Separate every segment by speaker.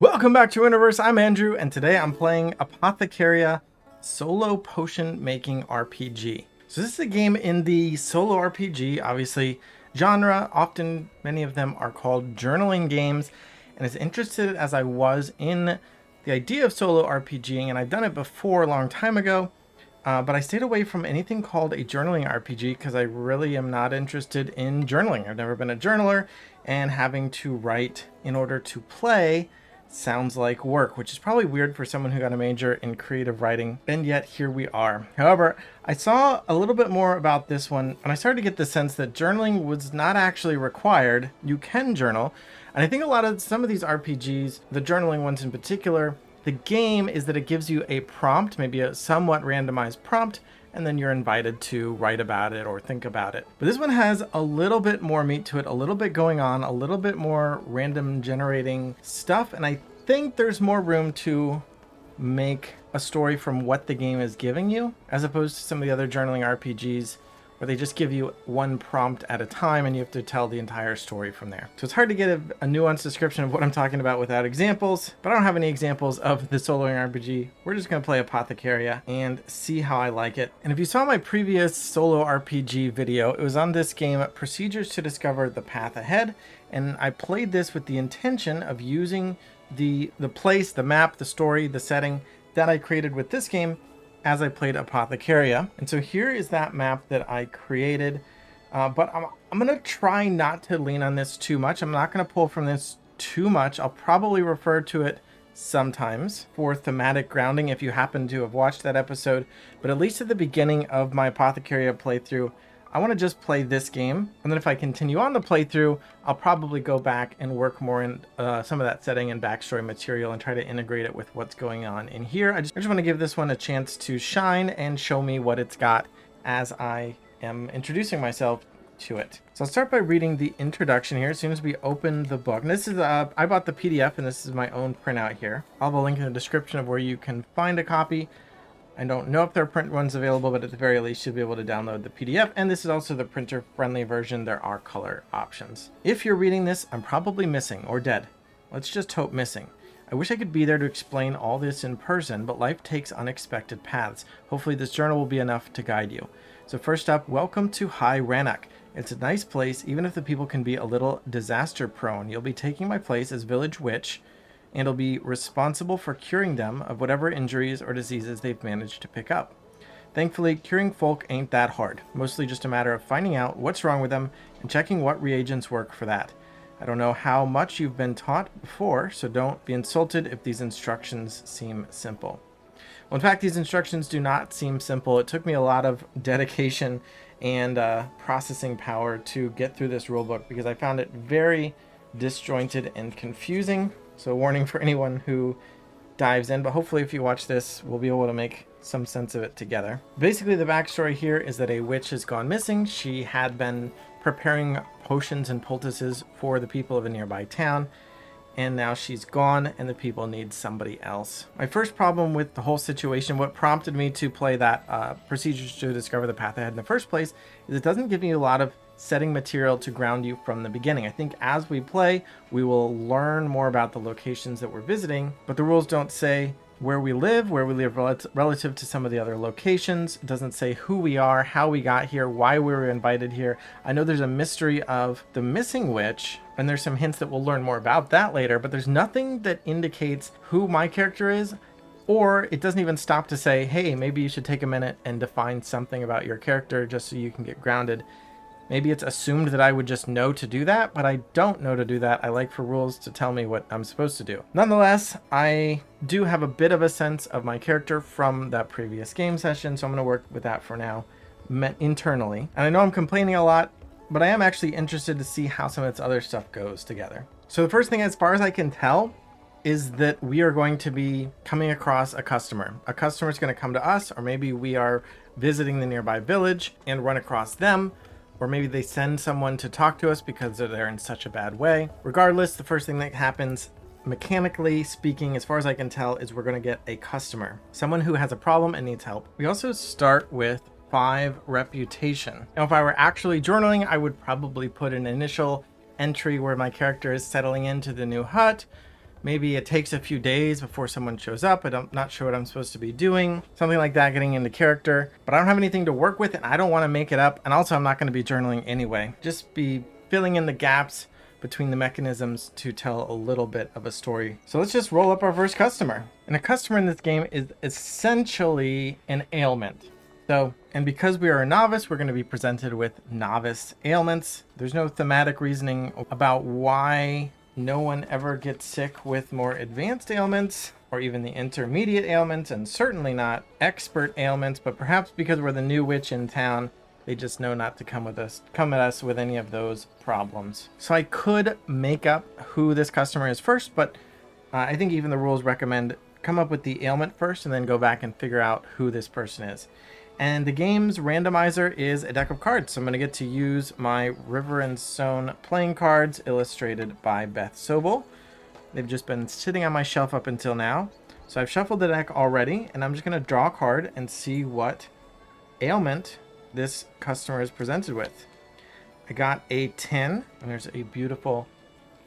Speaker 1: Welcome back to Universe. I'm Andrew, and today I'm playing Apothecaria Solo Potion Making RPG. So this is a game in the solo RPG, obviously, genre. Often, many of them are called journaling games. And as interested as I was in the idea of solo RPGing, and I've done it before a long time ago, but I stayed away from anything called a journaling RPG because I really am not interested in journaling. I've never been a journaler, and having to write in order to play sounds like work, which is probably weird for someone who got a major in creative writing, and yet here we are. However, I saw a little bit more about this one, and I started to get the sense that journaling was not actually required. You can journal, and I think some of these RPGs, the journaling ones in particular, the game is that it gives you a prompt, maybe a somewhat randomized prompt, and then you're invited to write about it or think about it. But this one has a little bit more meat to it, a little bit going on, a little bit more random generating stuff, and I think there's more room to make a story from what the game is giving you, as opposed to some of the other journaling RPGs where they just give you one prompt at a time and you have to tell the entire story from there. So it's hard to get a nuanced description of what I'm talking about without examples, but I don't have any examples of the soloing RPG. We're just going to play Apothecaria and see how I like it. And if you saw my previous solo RPG video, it was on this game, Procedures to Discover the Path Ahead, and I played this with the intention of using the place, the map, the story, the setting that I created with this game as I played Apothecaria. And so here is that map that I created, but I'm going to try not to lean on this too much. I'm not going to pull from this too much. I'll probably refer to it sometimes for thematic grounding if you happen to have watched that episode, but at least at the beginning of my Apothecaria playthrough, I want to just play this game, and then if I continue on the playthrough, I'll probably go back and work more in some of that setting and backstory material and try to integrate it with what's going on in here. I just want to give this one a chance to shine and show me what it's got as I am introducing myself to it. So I'll start by reading the introduction here as soon as we open the book. And this is, I bought the PDF, and this is my own printout here. I'll have a link in the description of where you can find a copy. I don't know if there are print ones available, but at the very least, you'll be able to download the PDF. And this is also the printer-friendly version. There are color options. If you're reading this, I'm probably missing or dead. Let's just hope missing. I wish I could be there to explain all this in person, but life takes unexpected paths. Hopefully this journal will be enough to guide you. So first up, welcome to High Rannoch. It's a nice place, even if the people can be a little disaster-prone. You'll be taking my place as village witch, and will be responsible for curing them of whatever injuries or diseases they've managed to pick up. Thankfully, curing folk ain't that hard, mostly just a matter of finding out what's wrong with them and checking what reagents work for that. I don't know how much you've been taught before, so don't be insulted if these instructions seem simple. Well, in fact, these instructions do not seem simple. It took me a lot of dedication and processing power to get through this rulebook because I found it very disjointed and confusing. So warning for anyone who dives in, but hopefully if you watch this, we'll be able to make some sense of it together. Basically, the backstory here is that a witch has gone missing. She had been preparing potions and poultices for the people of a nearby town, and now she's gone and the people need somebody else. My first problem with the whole situation, what prompted me to play that Procedures to Discover the Path Ahead in the first place, is it doesn't give me a lot of setting material to ground you from the beginning. I think as we play, we will learn more about the locations that we're visiting, but the rules don't say where we live relative to some of the other locations. It doesn't say who we are, how we got here, why we were invited here. I know there's a mystery of the missing witch, and there's some hints that we'll learn more about that later, but there's nothing that indicates who my character is, or it doesn't even stop to say, hey, maybe you should take a minute and define something about your character just so you can get grounded. Maybe it's assumed that I would just know to do that, but I don't know to do that. I like for rules to tell me what I'm supposed to do. Nonetheless, I do have a bit of a sense of my character from that previous game session, so I'm going to work with that for now internally. And I know I'm complaining a lot, but I am actually interested to see how some of its other stuff goes together. So the first thing, as far as I can tell, is that we are going to be coming across a customer. A customer is going to come to us, or maybe we are visiting the nearby village and run across them. Or maybe they send someone to talk to us because they're in such a bad way. Regardless, the first thing that happens, mechanically speaking, as far as I can tell, is we're going to get a customer. Someone who has a problem and needs help. We also start with 5 reputation. Now, if I were actually journaling, I would probably put an initial entry where my character is settling into the new hut, Maybe it takes a few days before someone shows up, but I'm not sure what I'm supposed to be doing. Something like that, getting into character. But I don't have anything to work with, and I don't want to make it up. And also, I'm not going to be journaling anyway. Just be filling in the gaps between the mechanisms to tell a little bit of a story. So let's just roll up our first customer. And a customer in this game is essentially an ailment. So, and because we are a novice, we're going to be presented with novice ailments. There's no thematic reasoning about why no one ever gets sick with more advanced ailments or even the intermediate ailments, and certainly not expert ailments, but perhaps because we're the new witch in town, they just know not to come at us with any of those problems. So I could make up who this customer is first, but I think even the rules recommend come up with the ailment first and then go back and figure out who this person is. And the game's randomizer is a deck of cards. So I'm going to get to use my River and Sown playing cards illustrated by Beth Sobel. They've just been sitting on my shelf up until now. So I've shuffled the deck already, and I'm just going to draw a card and see what ailment this customer is presented with. I got a 10, and there's a beautiful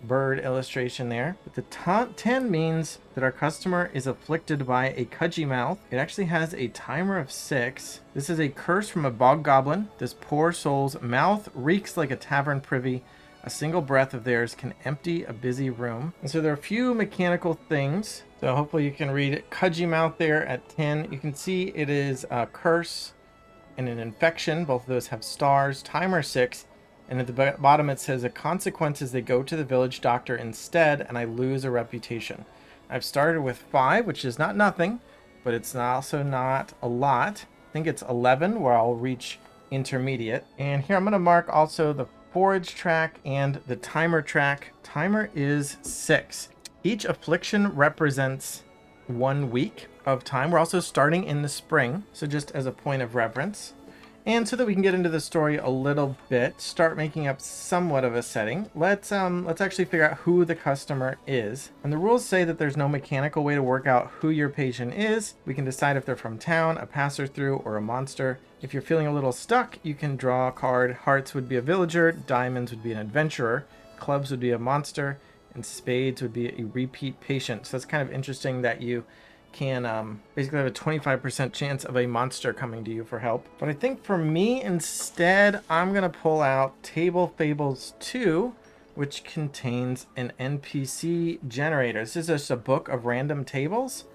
Speaker 1: bird illustration there. But the 10 means that our customer is afflicted by a cudgy mouth. It actually has a timer of 6. This is a curse from a bog goblin. This poor soul's mouth reeks like a tavern privy. A single breath of theirs can empty a busy room. And so there are a few mechanical things. So hopefully you can read cudgy mouth there at 10. You can see it is a curse and an infection. Both of those have stars. Timer 6. And at the bottom it says, the consequences, they go to the village doctor instead, and I lose a reputation. I've started with 5, which is not nothing, but it's also not a lot. I think it's 11 where I'll reach intermediate. And here I'm going to mark also the forage track and the timer track. Timer is 6. Each affliction represents 1 week of time. We're also starting in the spring, so just as a point of reference. And so that we can get into the story a little bit, start making up somewhat of a setting, let's actually figure out who the customer is. And the rules say that there's no mechanical way to work out who your patient is. We can decide if they're from town, a passer-through, or a monster. If you're feeling a little stuck, you can draw a card. Hearts would be a villager, diamonds would be an adventurer, clubs would be a monster, and spades would be a repeat patient. So that's kind of interesting that you can basically have a 25% chance of a monster coming to you for help. But I think for me, instead, I'm going to pull out Table Fables 2, which contains an NPC generator. This is just a book of random tables.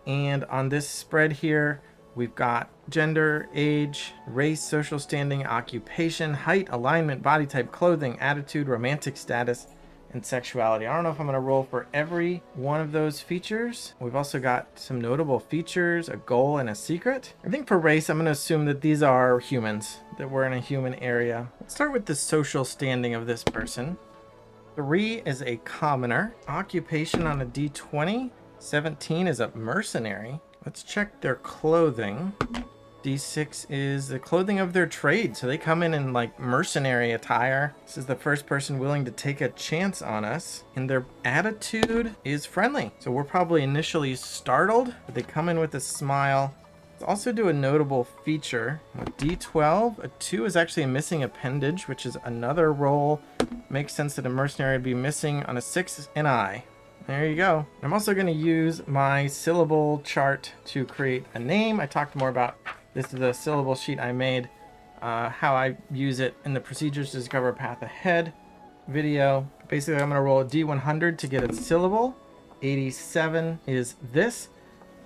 Speaker 1: And on this spread here, we've got gender, age, race, social standing, occupation, height, alignment, body type, clothing, attitude, romantic status, and sexuality. I don't know if I'm going to roll for every one of those features. We've also got some notable features, a goal, and a secret. I think for race, I'm going to assume that these are humans, that we're in a human area. Let's start with the social standing of this person. 3 is a commoner. Occupation on a D20. 17 is a mercenary. Let's check their clothing. D6 is the clothing of their trade. So they come in like mercenary attire. This is the first person willing to take a chance on us. And their attitude is friendly. So we're probably initially startled, but they come in with a smile. Let's also do a notable feature. A D12, a 2 is actually a missing appendage, which is another roll. Makes sense that a mercenary would be missing on a 6 an eye. There you go. I'm also going to use my syllable chart to create a name. I talked more about this is a syllable sheet I made, how I use it in the procedures to discover a path ahead video. Basically, I'm going to roll a D100 to get a syllable. 87 is this.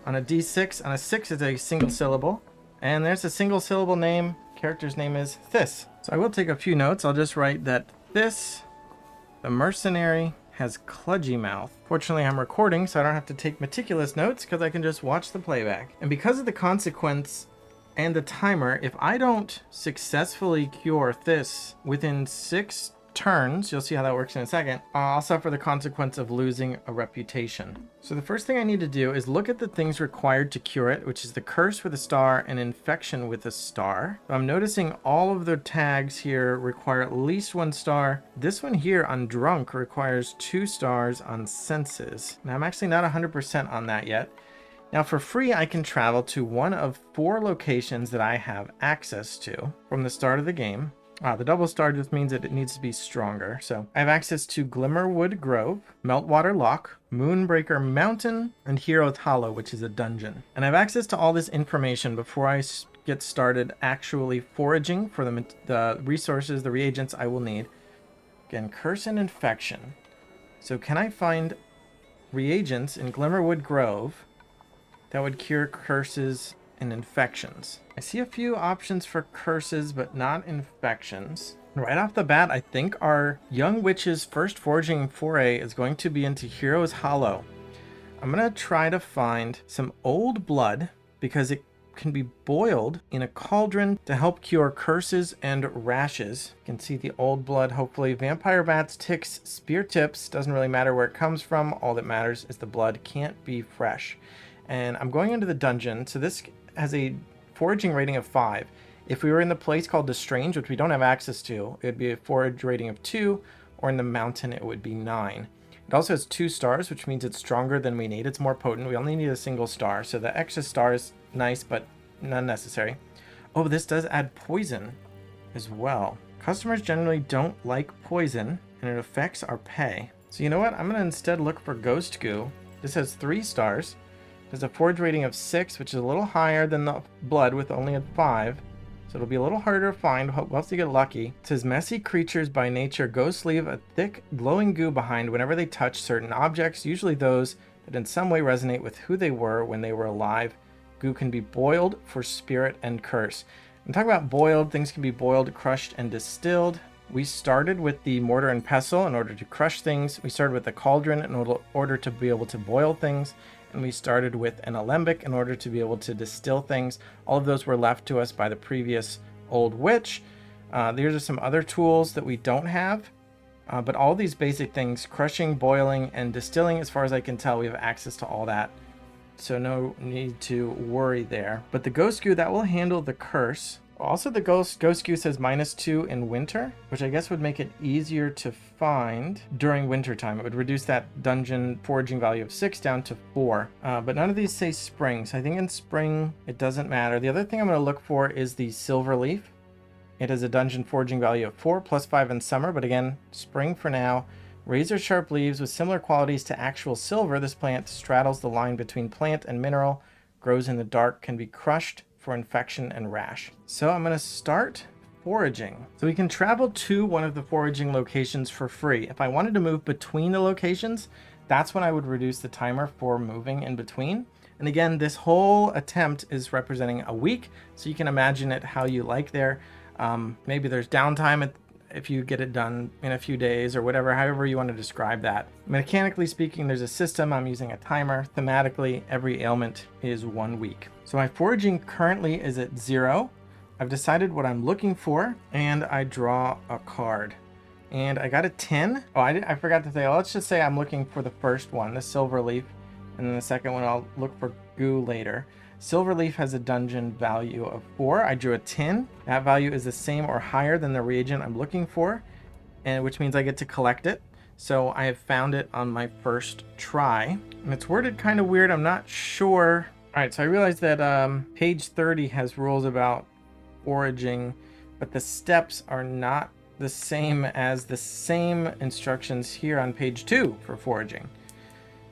Speaker 1: On a D6, on a 6 is a single syllable. And there's a single syllable name. Character's name is this. So I will take a few notes. I'll just write that this, the mercenary, has kludgy mouth. Fortunately, I'm recording, so I don't have to take meticulous notes because I can just watch the playback. And because of the consequence and the timer, if I don't successfully cure this within 6 turns, you'll see how that works in a second, I'll suffer the consequence of losing a reputation. So the first thing I need to do is look at the things required to cure it, which is the curse with a star and infection with a star. So I'm noticing all of the tags here require at least 1 star. This one here on drunk requires 2 stars on senses. Now I'm actually not 100% on that yet. Now for free, I can travel to one of 4 locations that I have access to from the start of the game. The double star just means that it needs to be stronger. So I have access to Glimmerwood Grove, Meltwater Lock, Moonbreaker Mountain, and Hero's Hollow, which is a dungeon. And I have access to all this information before I get started actually foraging for the resources, the reagents I will need. Again, Curse and Infection. So can I find reagents in Glimmerwood Grove that would cure curses and infections? I see a few options for curses, but not infections. Right off the bat, I think our young witch's first foraging foray is going to be into Hero's Hollow. I'm going to try to find some old blood because it can be boiled in a cauldron to help cure curses and rashes. You can see the old blood, hopefully. Vampire bats, ticks, spear tips. Doesn't really matter where it comes from. All that matters is the blood can't be fresh. And I'm going into the dungeon. So this has a foraging rating of 5. If we were in the place called the Strange, which we don't have access to, it would be a forage rating of 2, or in the mountain it would be 9. It also has 2 stars, which means it's stronger than we need. It's more potent. We only need a single star, so the extra star is nice, but not necessary. Oh, this does add poison as well. Customers generally don't like poison, and it affects our pay. So you know what? I'm going to instead look for Ghost Goo. This has 3 stars. There's a forage rating of 6, which is a little higher than the blood with only a 5. So it'll be a little harder to find once you get lucky. It says messy creatures by nature, ghosts leave a thick glowing goo behind whenever they touch certain objects, usually those that in some way resonate with who they were when they were alive. Goo can be boiled for spirit and curse. I'm talking about boiled. Things can be boiled, crushed, and distilled. We started with the mortar and pestle in order to crush things. We started with the cauldron in order to be able to boil things. And we started with an alembic in order to be able to distill things. All of those were left to us by the previous old witch. These are some other tools that we don't have. But all these basic things, crushing, boiling, and distilling, as far as I can tell, we have access to all that. So no need to worry there. But the Ghost Goo, that will handle the curse. Also, the Ghost Goo says -2 in winter, which I guess would make it easier to find during winter time. It would reduce that dungeon foraging value of 6 down to 4. But none of these say spring, so I think in spring it doesn't matter. The other thing I'm going to look for is the Silver Leaf. It has a dungeon foraging value of 4 plus 5 in summer, but again, spring for now. Razor sharp leaves with similar qualities to actual silver. This plant straddles the line between plant and mineral, grows in the dark, can be crushed for infection and rash. So I'm going to start foraging. So we can travel to one of the foraging locations for free. If I wanted to move between the locations, that's when I would reduce the timer for moving in between. And again, this whole attempt is representing a week, so you can imagine it how you like there. Maybe there's downtime if you get it done in a few days or whatever, however you want to describe that. Mechanically speaking, there's a system. I'm using a timer. Thematically, every ailment is 1 week. So my foraging currently is at 0. I've decided what I'm looking for, and I draw a card. And I got a 10. Oh, I forgot to say, let's just say I'm looking for the first one, the Silver Leaf, and then the second one I'll look for Goo later. Silver Leaf has a dungeon value of 4. I drew a 10. That value is the same or higher than the reagent I'm looking for, and which means I get to collect it. So I have found it on my first try. And it's worded kind of weird. I'm not sure. All right, so I realized that page 30 has rules about foraging, but the steps are not the same as the same instructions here on page 2 for foraging.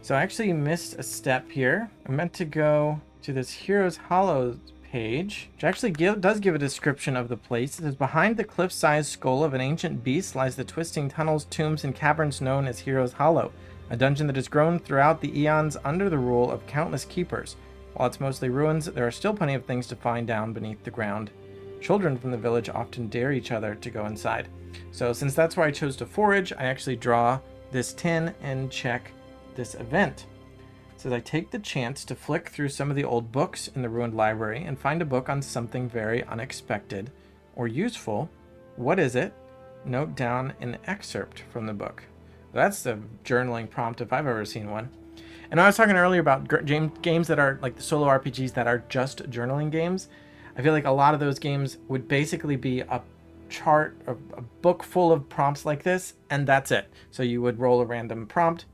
Speaker 1: So I actually missed a step here. I meant to go to this Hero's Hollow page, which actually does give a description of the place. It says, behind the cliff-sized skull of an ancient beast lies the twisting tunnels, tombs, and caverns known as Hero's Hollow, a dungeon that has grown throughout the eons under the rule of countless keepers. While it's mostly ruins, there are still plenty of things to find down beneath the ground. Children from the village often dare each other to go inside. So since that's where I chose to forage, I actually draw this 10 and check this event. It says I take the chance to flick through some of the old books in the ruined library and find a book on something very unexpected or useful. What is it? Note down an excerpt from the book. That's the journaling prompt if I've ever seen one. And I was talking earlier about games that are like the solo RPGs that are just journaling games. I feel like a lot of those games would basically be a chart, a book full of prompts like this, and that's it. So you would roll a random prompt,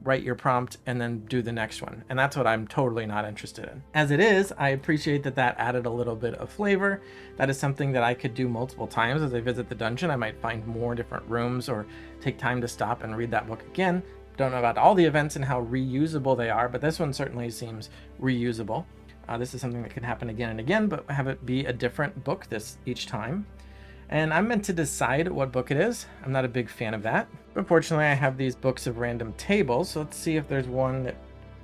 Speaker 1: write your prompt, and then do the next one. And that's what I'm totally not interested in. As it is, I appreciate that that added a little bit of flavor. That is something that I could do multiple times as I visit the dungeon. I might find more different rooms or take time to stop and read that book again. Don't know about all the events and how reusable they are, but this one certainly seems reusable. This is something that can happen again and again, but have it be a different book each time. And I'm meant to decide what book it is. I'm not a big fan of that. But fortunately, I have these books of random tables. So let's see if there's one that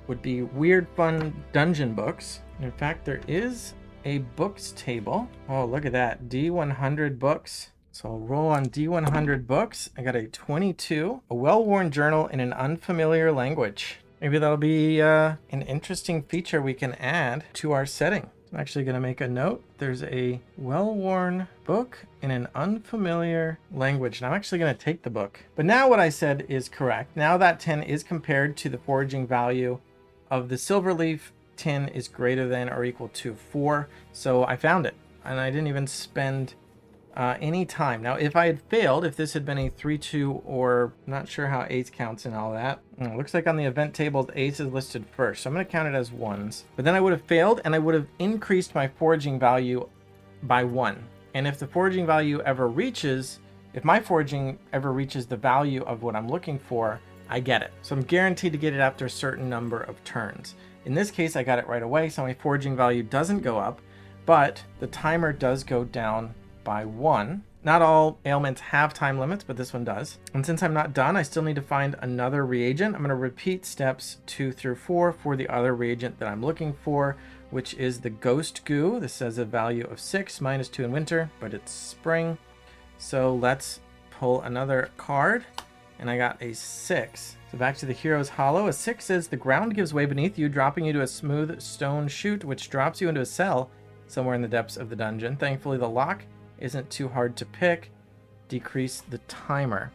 Speaker 1: would be weird, fun dungeon books. In fact, there is a books table. Oh, look at that. D100 books. So I'll roll on D100 books. I got a 22, a well-worn journal in an unfamiliar language. Maybe that'll be an interesting feature we can add to our setting. I'm actually going to make a note. There's a well-worn book in an unfamiliar language. And I'm actually going to take the book. But now what I said is correct. Now that 10 is compared to the foraging value of the silverleaf. 10 is greater than or equal to 4. So I found it. And I didn't even spend any time. Now, if I had failed, if this had been a 3-2 or I'm not sure how ace counts and all that. It looks like on the event table, the ace is listed first. So I'm going to count it as ones. But then I would have failed and I would have increased my foraging value by 1. And if the foraging value ever reaches, if my foraging ever reaches the value of what I'm looking for, I get it. So I'm guaranteed to get it after a certain number of turns. In this case, I got it right away. So my foraging value doesn't go up, but the timer does go down by 1. Not all ailments have time limits, but this one does. And since I'm not done, I still need to find another reagent. I'm going to repeat steps 2 through 4 for the other reagent that I'm looking for, which is the ghost goo. This says a value of 6, -2 in winter, but it's spring. So let's pull another card, and I got a 6. So back to the Hero's Hollow. A 6 says the ground gives way beneath you, dropping you to a smooth stone chute, which drops you into a cell somewhere in the depths of the dungeon. Thankfully, the lock isn't too hard to pick. Decrease the timer.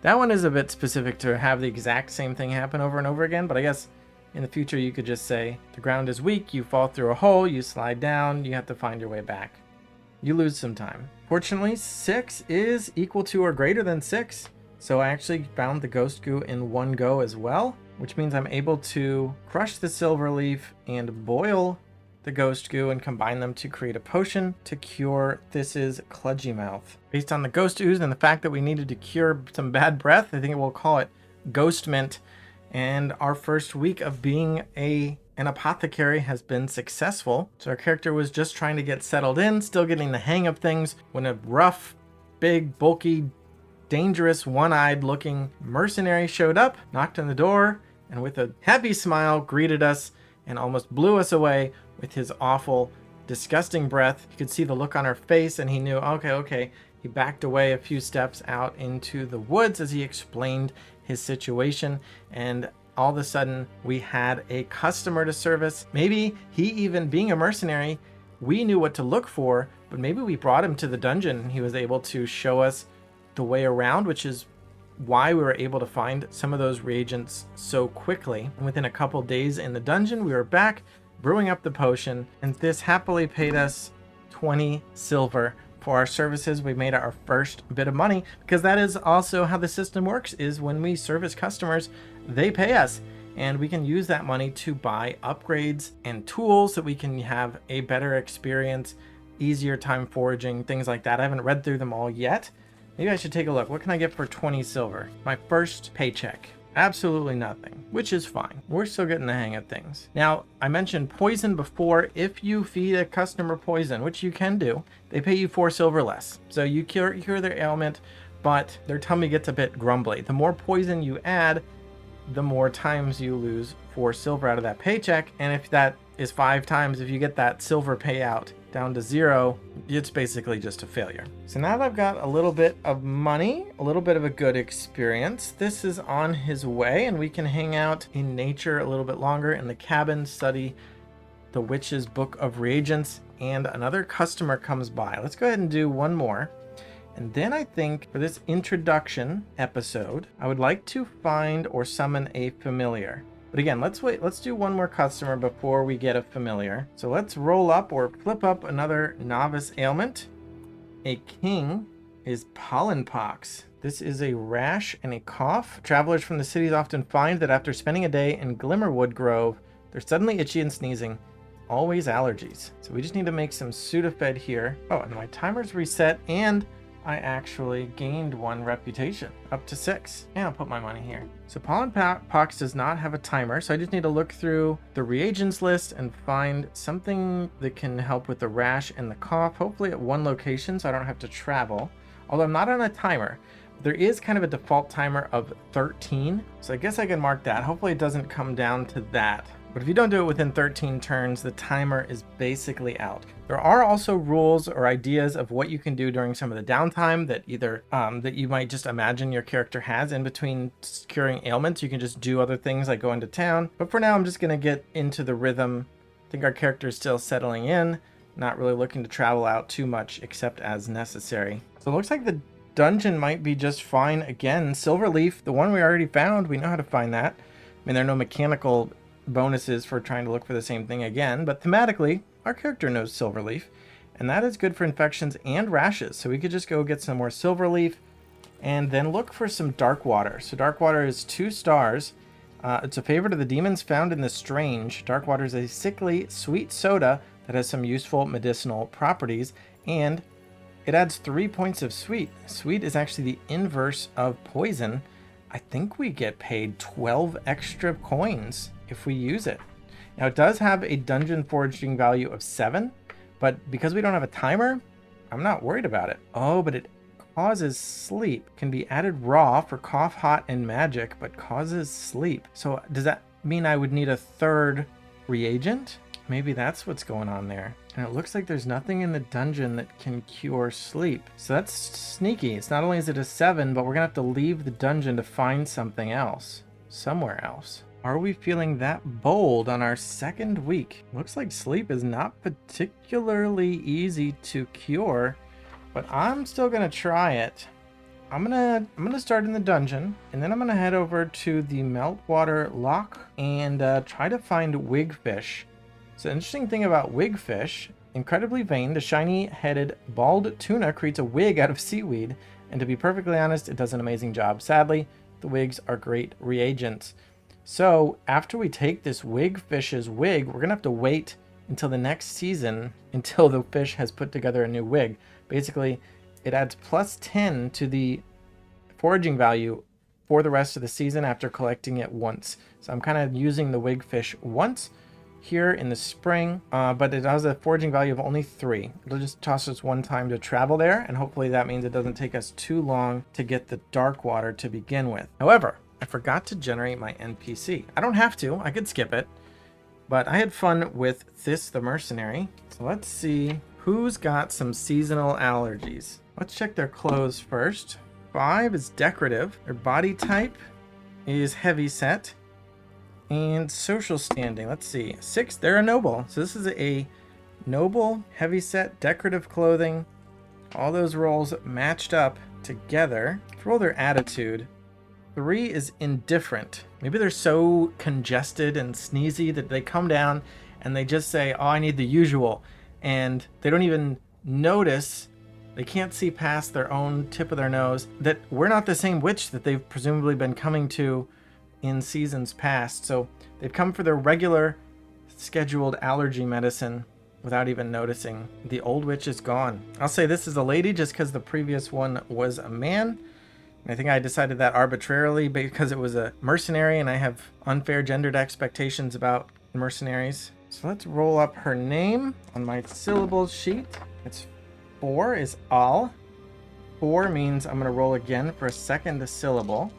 Speaker 1: That one is a bit specific to have the exact same thing happen over and over again, but I guess in the future you could just say the ground is weak, you fall through a hole, you slide down, you have to find your way back. You lose some time. Fortunately, 6 is equal to or greater than 6, so I actually found the ghost goo in one go as well, which means I'm able to crush the silver leaf and boil the ghost goo and combine them to create a potion to cure This's Kludgy Mouth. Based on the ghost ooze and the fact that we needed to cure some bad breath, I think we'll call it Ghost Mint. And our first week of being an apothecary has been successful. So our character was just trying to get settled in, still getting the hang of things, when a rough, big, bulky, dangerous, one-eyed looking mercenary showed up, knocked on the door, and with a happy smile greeted us and almost blew us away with his awful, disgusting breath. You could see the look on our face, and he knew, okay. He backed away a few steps out into the woods as he explained his situation, and all of a sudden we had a customer to service. Maybe he, even being a mercenary, we knew what to look for, but maybe we brought him to the dungeon and he was able to show us the way around, which is why we were able to find some of those reagents so quickly. And within a couple days in the dungeon, we were back brewing up the potion, and this happily paid us 20 silver for our services. We made our first bit of money, because that is also how the system works, is when we service customers, they pay us, and we can use that money to buy upgrades and tools so we can have a better experience, easier time foraging, things like that. I haven't read through them all yet. Maybe I should take a look. What can I get for 20 silver? My first paycheck. Absolutely nothing, which is fine. We're still getting the hang of things. Now, I mentioned poison before. If you feed a customer poison, which you can do, they pay you 4 silver less. So you cure their ailment, but their tummy gets a bit grumbly. The more poison you add, the more times you lose 4 silver out of that paycheck. And if that is 5 times, if you get that silver payout down to 0, it's basically just a failure. So now that I've got a little bit of money, a little bit of a good experience, this is on his way, and we can hang out in nature a little bit longer in the cabin, study the witch's book of reagents, and another customer comes by. Let's go ahead and do one more. And then I think for this introduction episode, I would like to find or summon a familiar. But again, let's wait. Let's do one more customer before we get a familiar. So let's roll up or flip up another novice ailment. A king is pollen pox. This is a rash and a cough. Travelers from the cities often find that after spending a day in Glimmerwood Grove, they're suddenly itchy and sneezing. Always allergies. So we just need to make some Sudafed here. Oh, and my timer's reset, and I actually gained 1 reputation, up to 6. And I'll put my money here. So pollen pox does not have a timer, so I just need to look through the reagents list and find something that can help with the rash and the cough, hopefully at 1 location so I don't have to travel. Although I'm not on a timer. There is kind of a default timer of 13, so I guess I can mark that. Hopefully it doesn't come down to that. But if you don't do it within 13 turns, the timer is basically out. There are also rules or ideas of what you can do during some of the downtime that either that you might just imagine your character has in between curing ailments. You can just do other things like go into town. But for now, I'm just going to get into the rhythm. I think our character is still settling in, not really looking to travel out too much except as necessary. So it looks like the dungeon might be just fine again. Silverleaf, the one we already found, we know how to find that. I mean, there are no mechanical bonuses for trying to look for the same thing again, but thematically, our character knows Silverleaf, and that is good for infections and rashes. So we could just go get some more Silverleaf and then look for some Dark Water. So Dark Water is 2 stars. It's a favorite of the demons found in the Strange. Dark Water is a sickly, sweet soda that has some useful medicinal properties, and it adds 3 points of sweet. Sweet is actually the inverse of poison. I think we get paid 12 extra coins if we use it. Now it does have a dungeon foraging value of 7, but because we don't have a timer, I'm not worried about it. Oh, but it causes sleep. Can be added raw for cough, hot, and magic, but causes sleep. So does that mean I would need a 3rd reagent? Maybe that's what's going on there. And it looks like there's nothing in the dungeon that can cure sleep. So that's sneaky. It's not only is it a 7, but we're gonna have to leave the dungeon to find something else. Somewhere else. Are we feeling that bold on our 2nd week? Looks like sleep is not particularly easy to cure, but I'm still gonna try it. I'm gonna start in the dungeon, and then I'm gonna head over to the Meltwater Lock and try to find wigfish. So the interesting thing about wigfish, incredibly vain, the shiny-headed bald tuna creates a wig out of seaweed, and to be perfectly honest, it does an amazing job. Sadly, the wigs are great reagents. So after we take this wigfish's wig, we're gonna have to wait until the next season until the fish has put together a new wig. Basically, it adds plus 10 to the foraging value for the rest of the season after collecting it once. So I'm kind of using the wigfish once here in the spring, but it has a foraging value of only 3. It'll just toss us 1 time to travel there, and hopefully that means it doesn't take us too long to get the dark water to begin with. However, I forgot to generate my NPC. I don't have to, I could skip it, but I had fun with this, the mercenary. So let's see who's got some seasonal allergies. Let's check their clothes first. 5 is decorative. Their body type is heavy set. And social standing, let's see. 6, they're a noble. So this is a noble, heavy set, decorative clothing. All those roles matched up together. Let's roll their attitude. 3 is indifferent. Maybe they're so congested and sneezy that they come down and they just say, oh, I need the usual. And they don't even notice, they can't see past their own tip of their nose, that we're not the same witch that they've presumably been coming to in seasons past. So they've come for their regular scheduled allergy medicine without even noticing. The old witch is gone. I'll say this is a lady just because the previous one was a man. I think I decided that arbitrarily because it was a mercenary and I have unfair gendered expectations about mercenaries. So let's roll up her name on my syllables sheet. It's 4 is al. 4 means I'm going to roll again for a second syllable.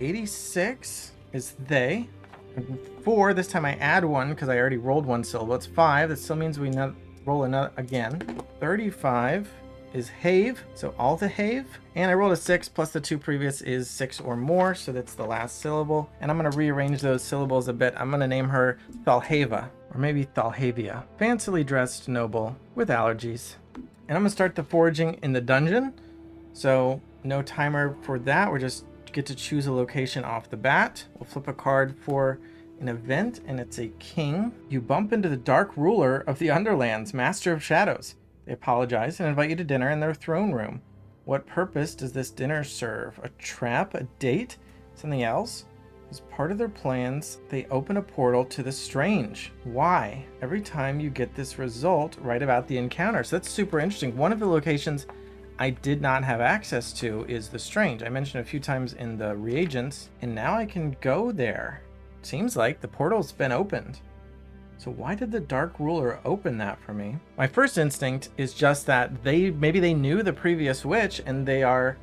Speaker 1: 86 is they. And 4, this time I add 1 because I already rolled 1 syllable. It's 5. That still means we roll another again. 35 is have, so all the have. And I rolled a 6 plus the 2 previous is 6 or more, so that's the last syllable. And I'm going to rearrange those syllables a bit. I'm going to name her Thalhava, or maybe Thalhavia. Fancily dressed noble with allergies. And I'm going to start the foraging in the dungeon. So no timer for that. We're just get to choose a location off the bat. We'll flip a card for an event, and it's a king. You bump into the dark ruler of the Underlands, Master of Shadows. They apologize and invite you to dinner in their throne room. What purpose does this dinner serve? A trap? A date? Something else? As part of their plans, they open a portal to the strange. Why? Every time you get this result, write about the encounter. So that's super interesting. One of the locations I did not have access to is the strange. I mentioned a few times in the reagents, and now I can go there. Seems like the portal's been opened. So why did the Dark Ruler open that for me? My first instinct is just that maybe they knew the previous witch and they are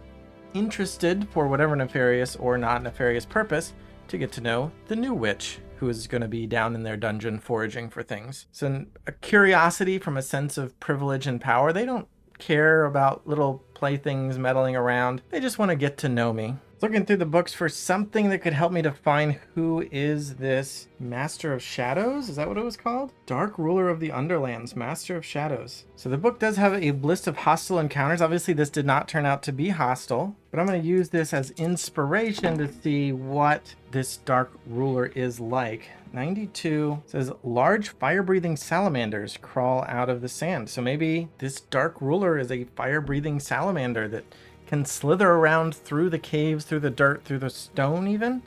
Speaker 1: interested for whatever nefarious or not nefarious purpose to get to know the new witch who is going to be down in their dungeon foraging for things. So a curiosity from a sense of privilege and power. They don't care about little playthings meddling around. They just want to get to know me. Looking through the books for something that could help me define who is this Master of Shadows. Is that what it was called? Dark Ruler of the Underlands, Master of Shadows. So the book does have a list of hostile encounters. Obviously this did not turn out to be hostile, but I'm going to use this as inspiration to see what this Dark Ruler is like. 92 says large fire-breathing salamanders crawl out of the sand. So maybe this Dark Ruler is a fire-breathing salamander that can slither around through the caves, through the dirt, through the stone even.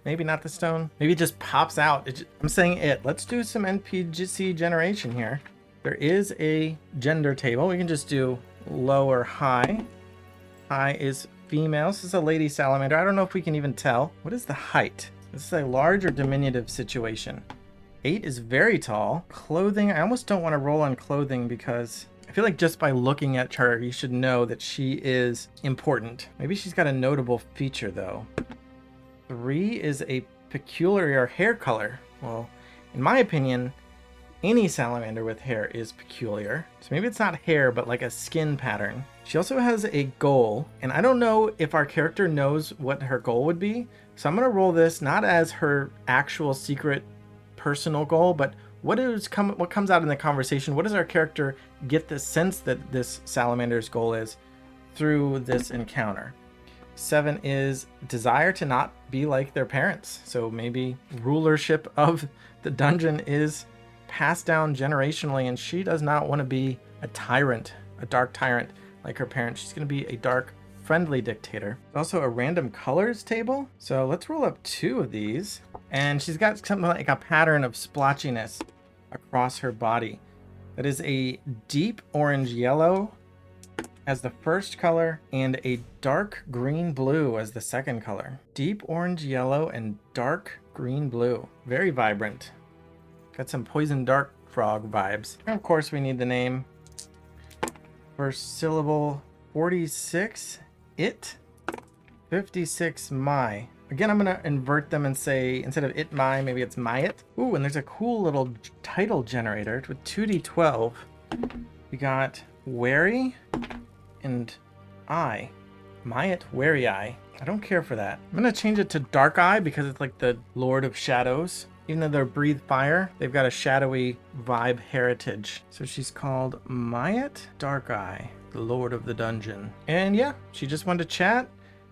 Speaker 1: Maybe not the stone. Maybe it just pops out. I'm saying it. Let's do some NPC generation here. There is a gender table. We can just do low or high. High is female. This is a lady salamander. I don't know if we can even tell. What is the height? This is a large or diminutive situation. 8 is very tall. Clothing, I almost don't want to roll on clothing because I feel like just by looking at her, you should know that she is important. Maybe she's got a notable feature though. 3 is a peculiar hair color. Well, in my opinion, any salamander with hair is peculiar. So maybe it's not hair, but like a skin pattern. She also has a goal, and I don't know if our character knows what her goal would be. So I'm gonna roll this not as her actual secret personal goal, but what comes out in the conversation. What does our character get the sense that this salamander's goal is through this encounter? 7 is desire to not be like their parents. So maybe rulership of the dungeon is passed down generationally, and she does not want to be a tyrant, a dark tyrant like her parents. She's going to be a dark, friendly dictator. There's also a random colors table. So let's roll up 2 of these. And she's got something like a pattern of splotchiness across her body. That is a deep orange yellow as the first color and a dark green blue as the second color. Deep orange yellow and dark green blue. Very vibrant. Got some poison dart frog vibes. And of course we need the name. First syllable 46 it, 56 my. Again, I'm going to invert them and say, instead of it my, maybe it's my it. Ooh, and there's a cool little title generator with 2d12. We got wary and eye. My it, wary eye. I don't care for that. I'm going to change it to dark eye because it's like the Lord of Shadows. Even though they breathe fire, they've got a shadowy vibe heritage. So she's called Mayat Dark Eye, the Lord of the Dungeon. And yeah, she just wanted to chat.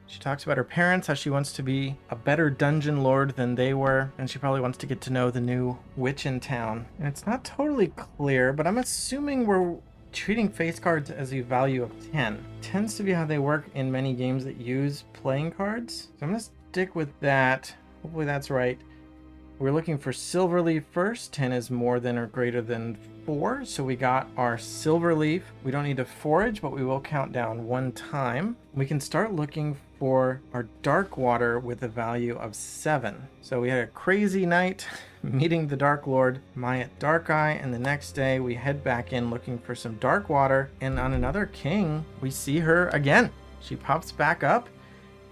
Speaker 1: She talks about her parents, how she wants to be a better dungeon lord than they were, and she probably wants to get to know the new witch in town. And it's not totally clear, but I'm assuming we're treating face cards as a value of 10. Tends to be how they work in many games that use playing cards. So I'm going to stick with that. Hopefully that's right. We're looking for silver leaf first. 10 is more than or greater than 4. So we got our silver leaf. We don't need to forage, but we will count down 1 time. We can start looking for our dark water with a value of 7. So we had a crazy night meeting the Dark Lord, Mayat Dark Eye, and the next day we head back in looking for some dark water. And on another king, we see her again. She pops back up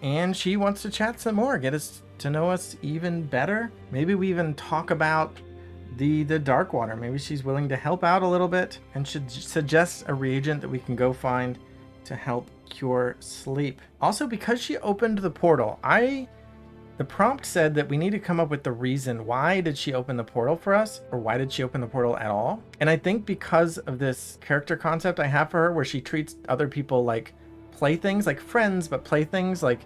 Speaker 1: and she wants to chat some more, get us to know us even better. Maybe we even talk about the dark water. Maybe she's willing to help out a little bit and should suggest a reagent that we can go find to help cure sleep. Also, because she opened the portal, the prompt said that we need to come up with the reason. Why did she open the portal for us? Or why did she open the portal at all? And I think because of this character concept I have for her where she treats other people like playthings, like friends, but playthings, like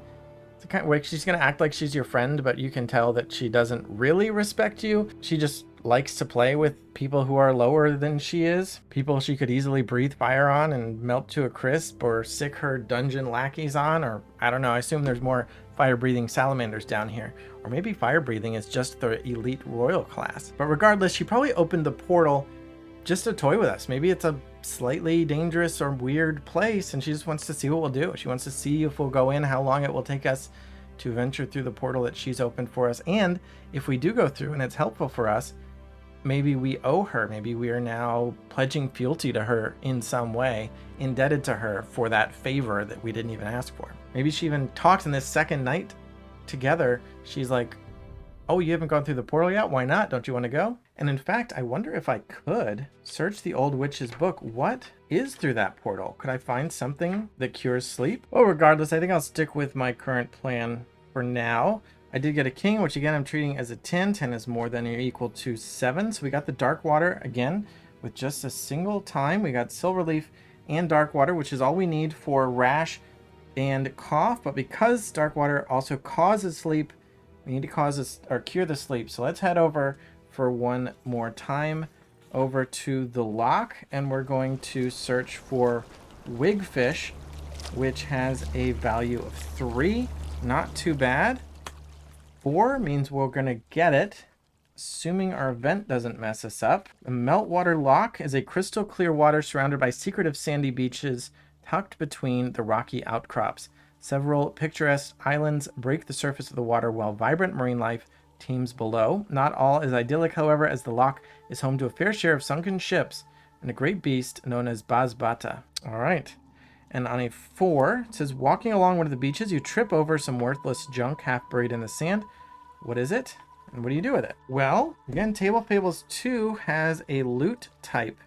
Speaker 1: It's kind of like she's gonna act like she's your friend, but you can tell that she doesn't really respect you. She just likes to play with people who are lower than she is, people she could easily breathe fire on and melt to a crisp, or sick her dungeon lackeys on, or I don't know. I assume there's more fire breathing salamanders down here, or maybe fire breathing is just the elite royal class. But regardless, she probably opened the portal just to toy with us. Maybe it's a slightly dangerous or weird place and she just wants to see what we'll do. She wants to see if we'll go in, how long it will take us to venture through the portal that she's opened for us. And if we do go through and it's helpful for us, maybe we owe her. Maybe we are now pledging fealty to her in some way, indebted to her for that favor that we didn't even ask for. Maybe she even talked in this second night together. She's like, oh, you haven't gone through the portal yet? Why not? Don't you want to go? And in fact, I wonder if I could search the old witch's book. What is through that portal? Could I find something that cures sleep? Well, regardless, I think I'll stick with my current plan for now. I did get a king, which again, I'm treating as a 10. 10 is more than or equal to 7. So we got the dark water again with just a single time. We got silver leaf and dark water, which is all we need for rash and cough. But because dark water also causes sleep, we need to cause this or cure the sleep. So let's head over for one more time over to the lock, and we're going to search for wigfish, which has a value of 3. Not too bad. 4 means we're gonna get it, assuming our event doesn't mess us up. The meltwater lock is a crystal clear water surrounded by secretive sandy beaches tucked between the rocky outcrops. Several picturesque islands break the surface of the water while vibrant marine life teems below. Not all is idyllic, however, as the loch is home to a fair share of sunken ships and a great beast known as Bazbata. All right. And on a 4, it says, walking along one of the beaches, you trip over some worthless junk half buried in the sand. What is it? And what do you do with it? Well, again, Table of Fables 2 has a loot type.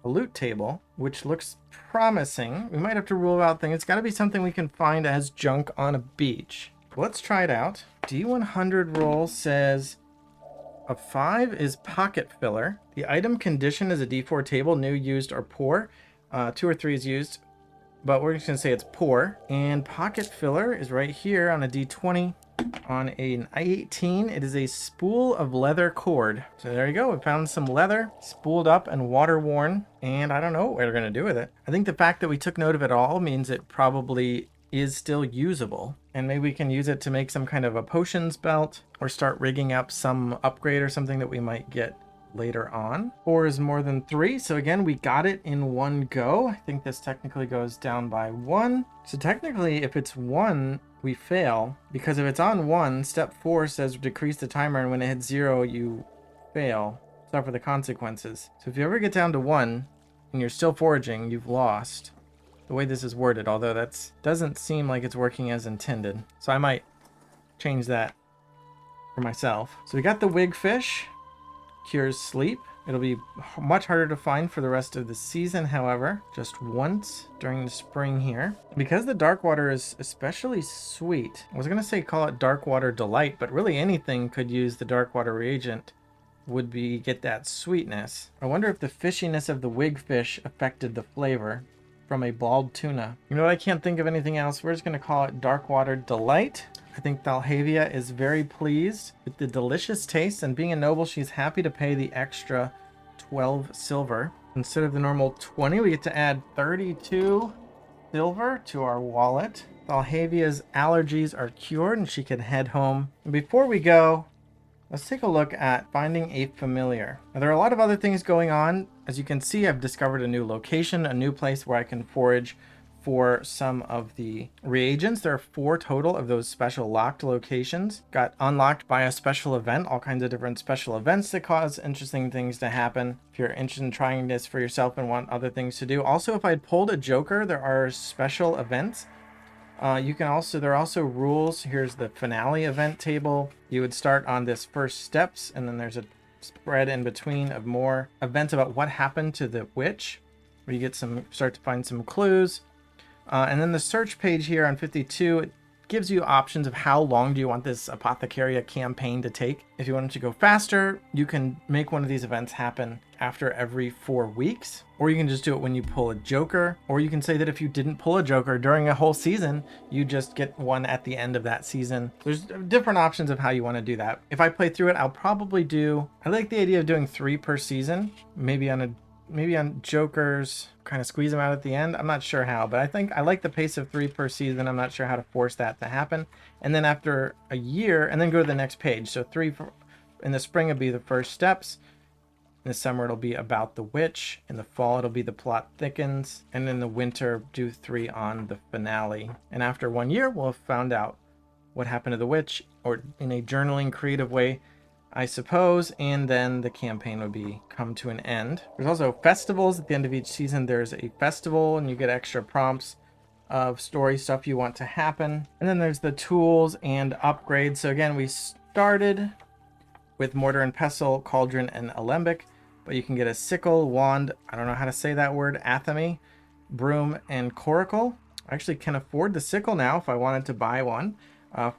Speaker 1: A loot table, which looks promising. We might have to rule out things. It's got to be something we can find as junk on a beach. Let's try it out. D100 roll says a 5 is pocket filler. The item condition is a D4 table, new, used, or poor. 2 or 3 is used, but we're just going to say it's poor. And pocket filler is right here on a D20. On an 18, it is a spool of leather cord. So there you go. We found some leather, spooled up and water worn, and I don't know what we're going to do with it. I think the fact that we took note of it all means it probably is still usable, and maybe we can use it to make some kind of a potions belt or start rigging up some upgrade or something that we might get later on. 4 is more than 3, so again, we got it in one go. I think this technically goes down by 1. So technically, if it's 1, we fail, because if it's on 1, step 4 says decrease the timer, and when it hits 0, you fail. Suffer the consequences. So if you ever get down to 1 and you're still foraging, you've lost. The way this is worded, although that doesn't seem like it's working as intended. So I might change that for myself. So we got the wigfish, cures sleep. It'll be much harder to find for the rest of the season, however, just once during the spring here. Because the dark water is especially sweet, I was going to say call it dark water delight, but really anything could use the dark water reagent would get that sweetness. I wonder if the fishiness of the wigfish affected the flavor from a bald tuna. You know what? I can't think of anything else. We're just going to call it dark water delight. I think Thalhavia is very pleased with the delicious taste, and being a noble, she's happy to pay the extra 12 silver. Instead of the normal 20, we get to add 32 silver to our wallet. Thalhavia's allergies are cured and she can head home. And before we go, let's take a look at finding a familiar. Now, there are a lot of other things going on. As you can see, I've discovered a new location, a new place where I can forage for some of the reagents. There are 4 total of those special locked locations. Got unlocked by a special event, all kinds of different special events that cause interesting things to happen. If you're interested in trying this for yourself and want other things to do. Also, if I pulled a Joker, there are special events. There are also rules. Here's the finale event table. You would start on this first steps, and then there's a spread in between of more events about what happened to the witch, where you get start to find some clues. And then the search page here on 52, gives you options of how long do you want this Apothecaria campaign to take. If you want it to go faster, you can make one of these events happen after every 4 weeks, or you can just do it when you pull a joker, or you can say that if you didn't pull a joker during a whole season, you just get one at the end of that season. There's different options of how you want to do that. If I play through it, I'll probably I like the idea of doing 3 per season, maybe on jokers, kind of squeeze them out at the end. I'm not sure how, but I think I like the pace of 3 per season. I'm not sure how to force that to happen. And then after a year, and then go to the next page. So 3 in the spring will be the first steps. In the summer, it'll be about the witch. In the fall, it'll be the plot thickens. And in the winter, do 3 on the finale. And after 1 year, we'll have found out what happened to the witch, or in a journaling creative way, I suppose, and then the campaign would come to an end. There's also festivals at the end of each season. There's a festival and you get extra prompts of story stuff you want to happen. And then there's the tools and upgrades. So again, we started with mortar and pestle, cauldron, and alembic, but you can get a sickle, wand, I don't know how to say that word, athame, broom, and coracle. I actually can afford the sickle now if I wanted to buy one.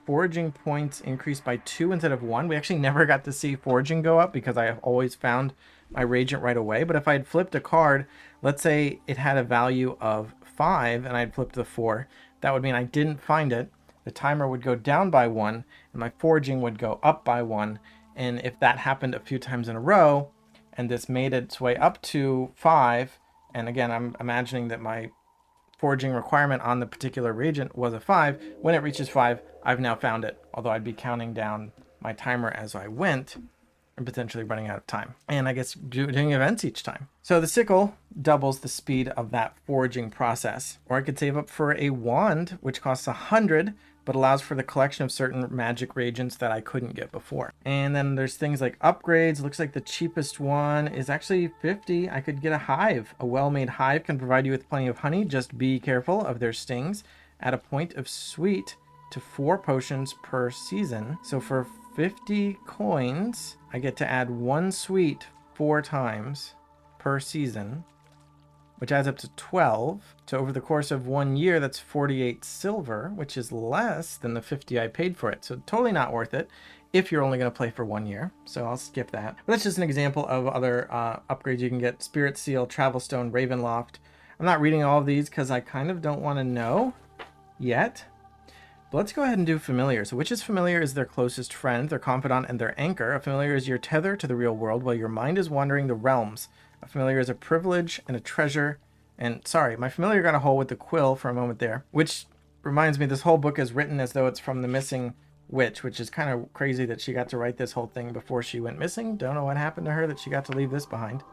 Speaker 1: Foraging points increased by 2 instead of 1. We actually never got to see foraging go up because I have always found my reagent right away. But if I had flipped a card, let's say it had a value of 5 and I'd flipped the 4, that would mean I didn't find it. The timer would go down by 1 and my foraging would go up by 1. And if that happened a few times in a row and this made its way up to 5, and again, I'm imagining that my foraging requirement on the particular reagent was a 5. When it reaches 5, I've now found it, although I'd be counting down my timer as I went and potentially running out of time. And I guess doing events each time. So the sickle doubles the speed of that foraging process. Or I could save up for a wand, which costs 100, but allows for the collection of certain magic reagents that I couldn't get before. And then there's things like upgrades. Looks like the cheapest one is actually 50. I could get a hive. A well-made hive can provide you with plenty of honey. Just be careful of their stings. Add a point of sweet to 4 potions per season. So for 50 coins, I get to add 1 sweet 4 times per season, which adds up to 12. So over the course of 1 year, that's 48 silver, which is less than the 50 I paid for it. So totally not worth it if you're only going to play for 1 year. So I'll skip that. But that's just an example of other upgrades you can get. Spirit Seal, Travel Stone, Ravenloft. I'm not reading all of these because I kind of don't want to know yet. But let's go ahead and do familiar. So which is familiar is their closest friend, their confidant, and their anchor. A familiar is your tether to the real world while your mind is wandering the realms. A familiar is a privilege and a treasure. And sorry, my familiar got a hole with the quill for a moment there, which reminds me this whole book is written as though it's from the missing witch, which is kind of crazy that she got to write this whole thing before she went missing. Don't know what happened to her that she got to leave this behind.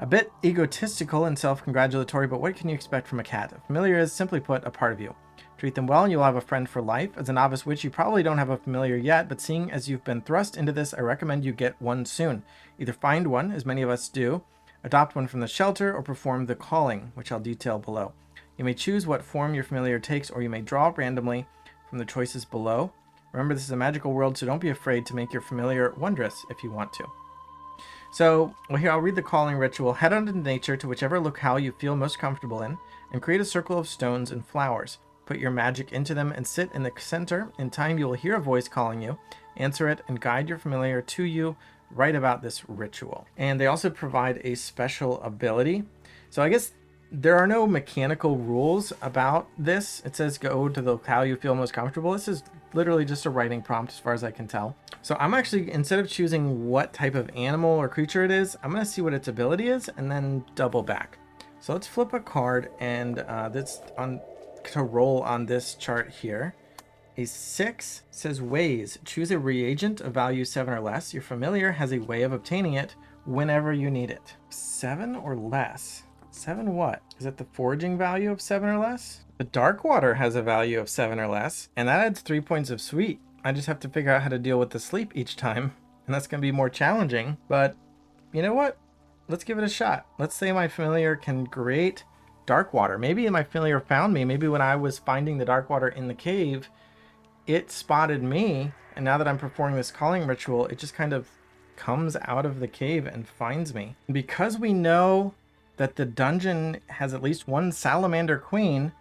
Speaker 1: A bit egotistical and self-congratulatory, but what can you expect from a cat? A familiar is, simply put, a part of you. Treat them well and you'll have a friend for life. As a novice witch, you probably don't have a familiar yet, but seeing as you've been thrust into this, I recommend you get one soon. Either find one, as many of us do, adopt one from the shelter, or perform the calling, which I'll detail below. You may choose what form your familiar takes, or you may draw randomly from the choices below. Remember, this is a magical world, so don't be afraid to make your familiar wondrous if you want to. So, well, here I'll read the calling ritual. Head out into nature to whichever locale you feel most comfortable in, and create a circle of stones and flowers. Put your magic into them and sit in the center. In time, you will hear a voice calling you. Answer it and guide your familiar to you. Write about this ritual. And they also provide a special ability. So I guess there are no mechanical rules about this. It says go to the locale you feel most comfortable. This is literally just a writing prompt as far as I can tell. So I'm actually, instead of choosing what type of animal or creature it is, I'm going to see what its ability is and then double back. So let's flip a card, and that's on to roll on this chart here. A 6 says ways. Choose a reagent of value 7 or less. Your familiar has a way of obtaining it whenever you need it. 7 or less. 7 what? Is it the foraging value of 7 or less? The dark water has a value of 7 or less, and that adds 3 points of sweet. I just have to figure out how to deal with the sleep each time, and that's going to be more challenging. But you know what? Let's give it a shot. Let's say my familiar can create dark water. Maybe my familiar found me. Maybe when I was finding the dark water in the cave, it spotted me, and now that I'm performing this calling ritual, it just kind of comes out of the cave and finds me. Because we know that the dungeon has at least one salamander queen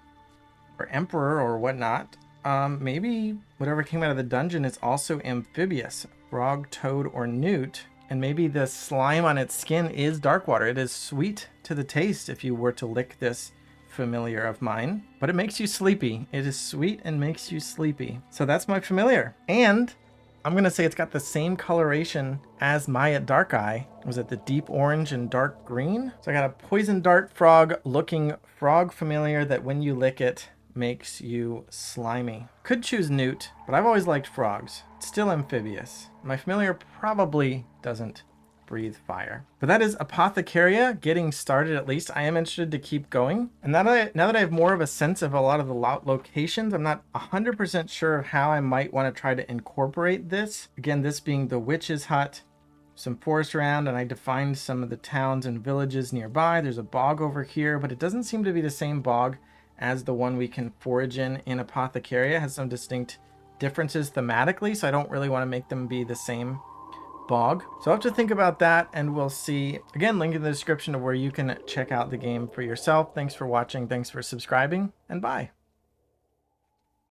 Speaker 1: or emperor or whatnot, maybe whatever came out of the dungeon is also amphibious. Frog, toad, or newt. And maybe the slime on its skin is dark water. It is sweet to the taste if you were to lick this familiar of mine, but it makes you sleepy. It is sweet and makes you sleepy. So that's my familiar. And I'm gonna say it's got the same coloration as my dark eye. Was it the deep orange and dark green? So I got a poison dart frog looking frog familiar that when you lick it makes you slimy. Could choose newt, but I've always liked frogs. It's still amphibious. My familiar probably doesn't breathe fire. But that is Apothecaria, getting started at least. I am interested to keep going. And now that I have more of a sense of a lot of the locations, I'm not 100% sure of how I might want to try to incorporate this. Again, this being the witch's hut, some forest around, and I defined some of the towns and villages nearby. There's a bog over here, but it doesn't seem to be the same bog as the one we can forage in Apothecaria. It has some distinct differences thematically, so I don't really want to make them be the same bog. So I'll have to think about that, and we'll see. Again, link in the description of where you can check out the game for yourself. Thanks for watching, thanks for subscribing, and bye.